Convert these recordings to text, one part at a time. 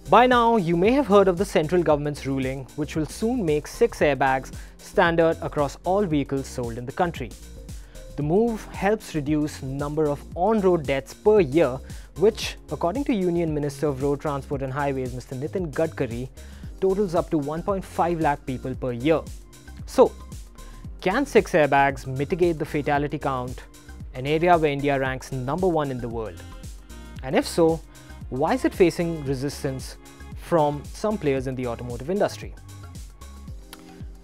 By now, you may have heard of the central government's ruling, which will soon make 6 airbags standard across all vehicles sold in the country. The move helps reduce number of on-road deaths per year, which, according to Union Minister of Road Transport and Highways Mr. Nitin Gadkari, totals up to 1.5 lakh people per year. So, can 6 airbags mitigate the fatality count, an area where India ranks #1 in the world? And if so, why is it facing resistance from some players in the automotive industry?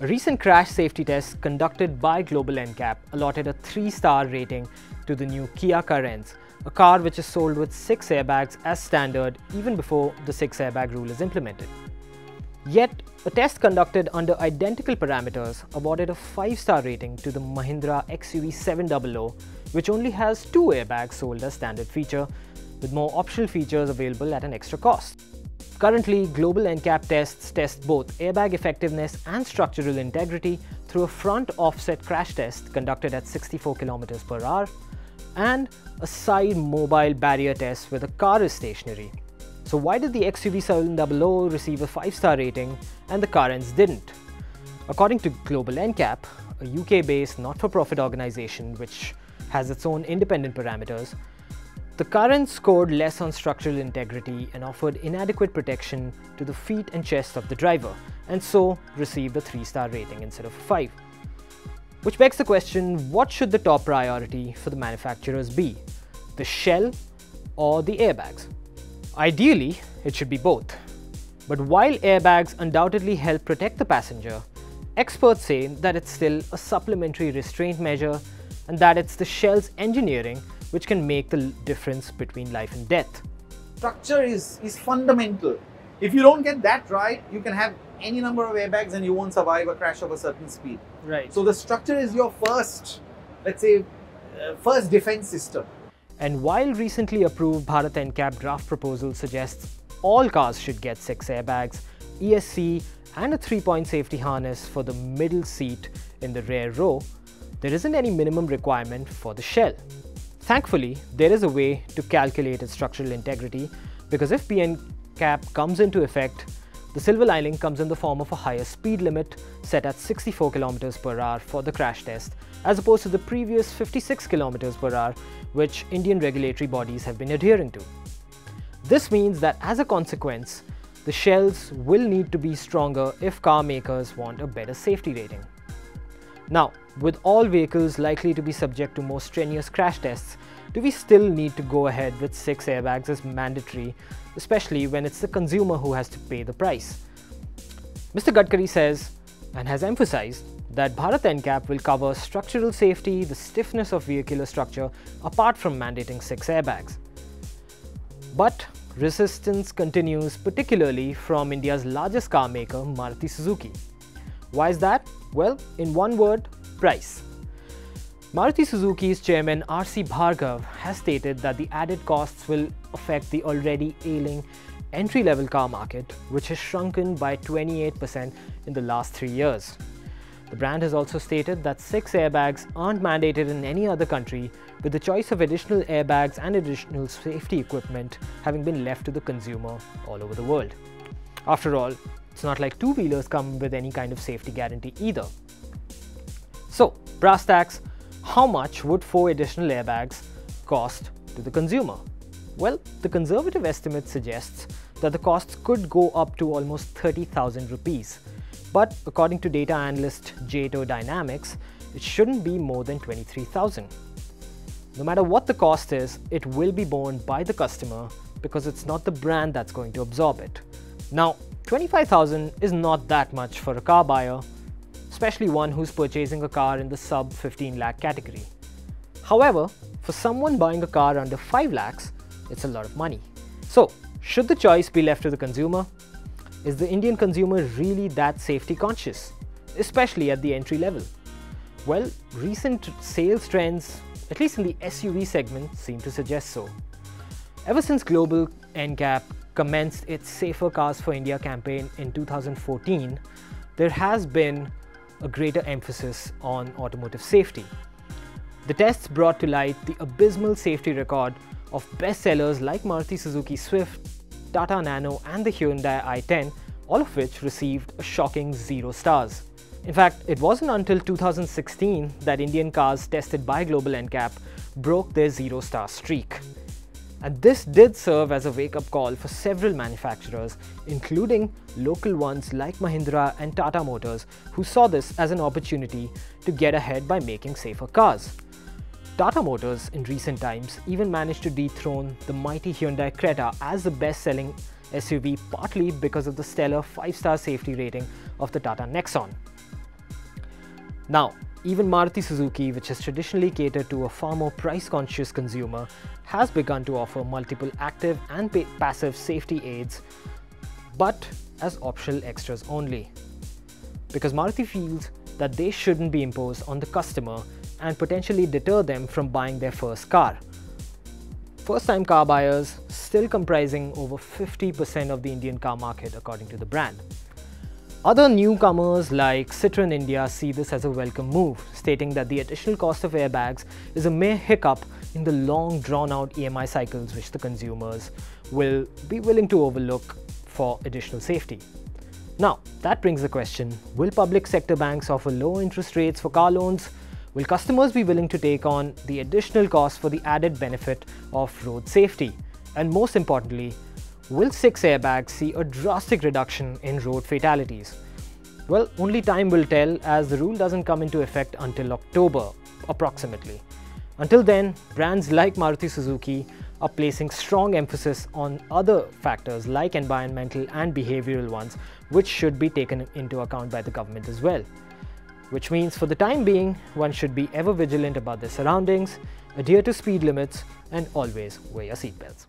A recent crash safety test conducted by Global NCAP allotted a 3-star rating to the new Kia Carens, a car which is sold with 6 airbags as standard even before the 6 airbag rule is implemented. Yet, a test conducted under identical parameters awarded a 5-star rating to the Mahindra XUV 700, which only has 2 airbags sold as standard feature, with more optional features available at an extra cost. Currently, Global NCAP tests test both airbag effectiveness and structural integrity through a front offset crash test conducted at 64 km per hour and a side mobile barrier test where the car is stationary. So why did the XUV 700 receive a 5-star rating and the Carens didn't? According to Global NCAP, a UK-based not-for-profit organization which has its own independent parameters, the Carens scored less on structural integrity and offered inadequate protection to the feet and chest of the driver, and so received a 3-star rating instead of a 5. Which begs the question, what should the top priority for the manufacturers be? The shell or the airbags? Ideally, it should be both. But while airbags undoubtedly help protect the passenger, experts say that it's still a supplementary restraint measure and that it's the shell's engineering which can make the difference between life and death. Structure is fundamental. If you don't get that right, you can have any number of airbags and you won't survive a crash of a certain speed. Right. So the structure is your first, let's say, first defense system. And while recently approved Bharat NCAP draft proposal suggests all cars should get 6 airbags, ESC and a 3-point safety harness for the middle seat in the rear row, there isn't any minimum requirement for the shell. Thankfully, there is a way to calculate its structural integrity, because if PNCAP comes into effect, the silver lining comes in the form of a higher speed limit set at 64 km per hour for the crash test, as opposed to the previous 56 km per hour which Indian regulatory bodies have been adhering to. This means that as a consequence, the shells will need to be stronger if car makers want a better safety rating. Now, with all vehicles likely to be subject to more strenuous crash tests, do we still need to go ahead with 6 airbags as mandatory, especially when it's the consumer who has to pay the price? Mr. Gadkari says, and has emphasized, that Bharat NCAP will cover structural safety, the stiffness of vehicular structure, apart from mandating 6 airbags. But resistance continues, particularly from India's largest car maker, Maruti Suzuki. Why is that? Well, in one word, price. Maruti Suzuki's chairman R.C. Bhargav has stated that the added costs will affect the already ailing entry-level car market, which has shrunken by 28% in the last 3 years. The brand has also stated that 6 airbags aren't mandated in any other country, with the choice of additional airbags and additional safety equipment having been left to the consumer all over the world. After all, it's not like two-wheelers come with any kind of safety guarantee either. So, brass tacks, how much would 4 additional airbags cost to the consumer? Well, the conservative estimate suggests that the costs could go up to almost 30,000 rupees. But according to data analyst J2 Dynamics, it shouldn't be more than 23,000. No matter what the cost is, it will be borne by the customer because it's not the brand that's going to absorb it. Now, 25,000 is not that much for a car buyer, especially one who's purchasing a car in the sub 15 lakh category. However, for someone buying a car under 5 lakhs, it's a lot of money. So, should the choice be left to the consumer? Is the Indian consumer really that safety conscious, especially at the entry level? Well, recent sales trends, at least in the SUV segment, seem to suggest so. Ever since Global NCAP commenced its Safer Cars for India campaign in 2014, there has been a greater emphasis on automotive safety. The tests brought to light the abysmal safety record of bestsellers like Maruti Suzuki Swift Tata Nano and the Hyundai i10, all of which received a shocking 0 stars. In fact, it wasn't until 2016 that Indian cars tested by Global NCAP broke their 0-star streak. And this did serve as a wake-up call for several manufacturers, including local ones like Mahindra and Tata Motors, who saw this as an opportunity to get ahead by making safer cars. Tata Motors in recent times even managed to dethrone the mighty Hyundai Creta as the best-selling SUV, partly because of the stellar 5-star safety rating of the Tata Nexon. Now, even Maruti Suzuki, which has traditionally catered to a far more price-conscious consumer, has begun to offer multiple active and passive safety aids, but as optional extras only. Because Maruti feels that they shouldn't be imposed on the customer and potentially deter them from buying their first car. First-time car buyers still comprising over 50% of the Indian car market, according to the brand. Other newcomers like Citroën India see this as a welcome move, stating that the additional cost of airbags is a mere hiccup in the long drawn-out EMI cycles which the consumers will be willing to overlook for additional safety. Now, that brings the question, will public sector banks offer low interest rates for car loans? Will customers be willing to take on the additional cost for the added benefit of road safety? And most importantly, will 6 airbags see a drastic reduction in road fatalities? Well, only time will tell, as the rule doesn't come into effect until October, approximately. Until then, brands like Maruti Suzuki are placing strong emphasis on other factors like environmental and behavioral ones, which should be taken into account by the government as well. Which means for the time being, one should be ever vigilant about their surroundings, adhere to speed limits, and always wear your seatbelts.